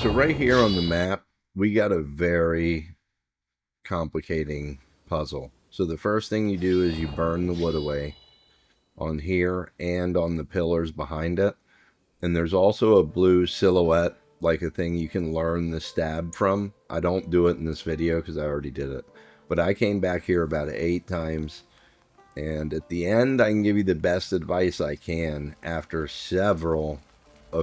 So right here on the map, we got a very complicating puzzle. So the first thing you do is you burn the wood away on here and on the pillars behind it. And there's also a blue silhouette, like a thing you can learn the stab from. I don't do it in this video because I already did it. But I came back here about 8 times. And at the end, I can give you the best advice I can after several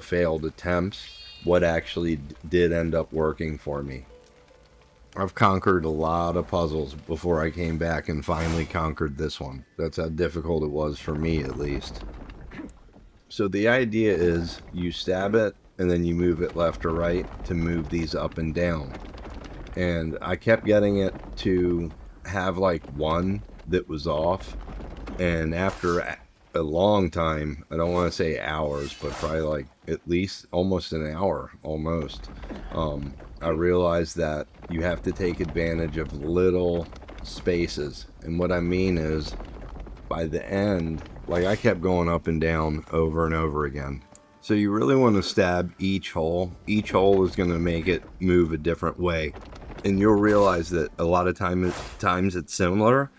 failed attempts, what actually did end up working for me. I've conquered a lot of puzzles before I came back and finally conquered this one. That's how difficult it was for me, at least. So the idea is you stab it and then you move it left or right to move these up and down. And I kept getting it to have like one that was off. And after a long time, I don't want to say hours, but probably like at least almost an hour, almost, I realized that you have to take advantage of little spaces. And what I mean is, by the end, like I kept going up and down over and over again. So you really want to stab each hole. Each hole is going to make it move a different way. And you'll realize that a lot of times it's similar,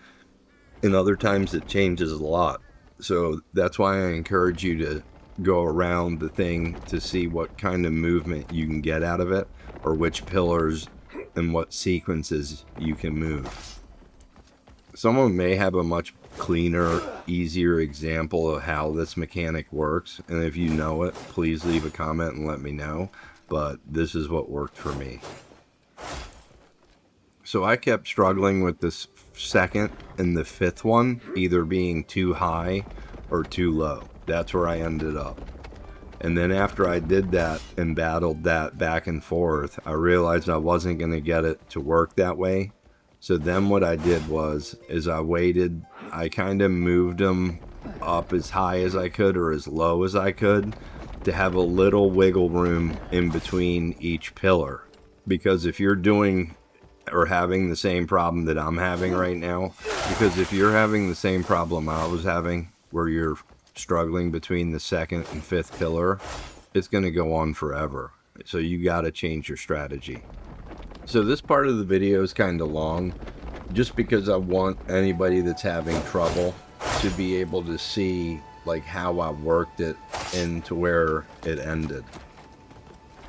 and other times it changes a lot. So that's why I encourage you to go around the thing to see what kind of movement you can get out of it, or which pillars and what sequences you can move. Someone may have a much cleaner, easier example of how this mechanic works, and if you know it, please leave a comment and let me know, but this is what worked for me. So I kept struggling with this second and the fifth one, either being too high or too low. That's where I ended up. And then after I did that and battled that back and forth, I realized I wasn't going to get it to work that way. So then what I did was, I waited, I kind of moved them up as high as I could or as low as I could to have a little wiggle room in between each pillar. Because if you're doing or having the same problem that I'm having right now, because if you're having the same problem I was having, where you're struggling between the second and fifth pillar, it's going to go on forever. So you got to change your strategy. So this part of the video is kind of long, just because I want anybody that's having trouble to be able to see like how I worked it into where it ended.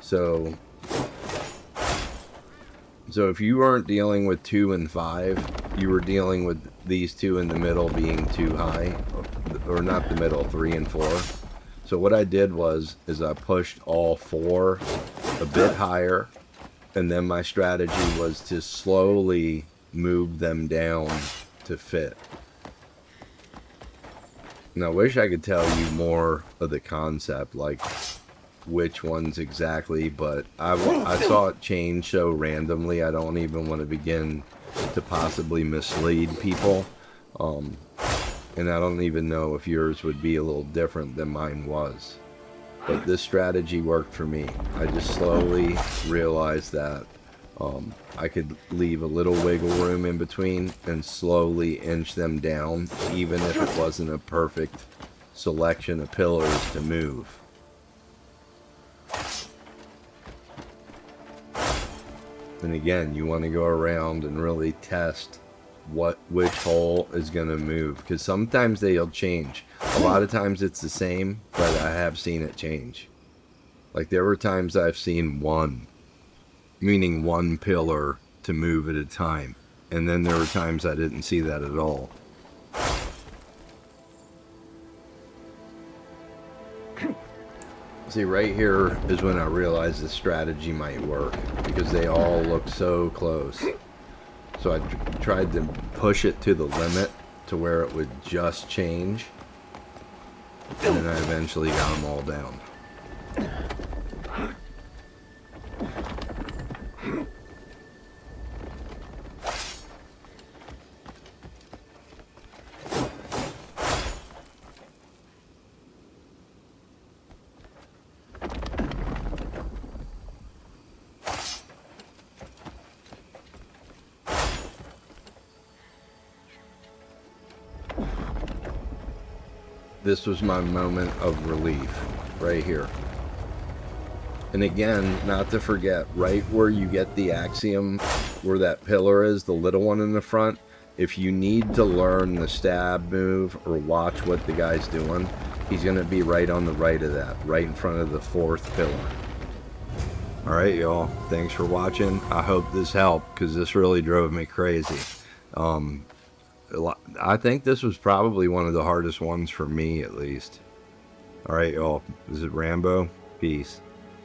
So if you weren't dealing with 2 and 5, you were dealing with these two in the middle being too high, or not the middle, 3 and 4. So what I did was, I pushed all 4 a bit higher, and then my strategy was to slowly move them down to fit. Now I wish I could tell you more of the concept, like which ones exactly, but I saw it change so randomly I don't even want to begin to possibly mislead people, and I don't even know if yours would be a little different than mine was. But this strategy worked for me. I just slowly realized that I could leave a little wiggle room in between and slowly inch them down, even if it wasn't a perfect selection of pillars to move. And again, you want to go around and really test which hole is going to move, because sometimes they'll change. A lot of times it's the same, but I have seen it change. Like there were times I've seen one, meaning one pillar to move at a time, and then there were times I didn't see that at all. See, right here is when I realized the strategy might work, because they all look so close. So I tried to push it to the limit to where it would just change, and then I eventually got them all down. This was my moment of relief, right here. And again, not to forget, right where you get the axiom, where that pillar is, the little one in the front, if you need to learn the stab move or watch what the guy's doing, he's going to be right on the right of that, right in front of the 4th pillar. Alright, y'all. Thanks for watching. I hope this helped, because this really drove me crazy. I think this was probably one of the hardest ones for me, at least. Alright, y'all. This is Rambo. Peace.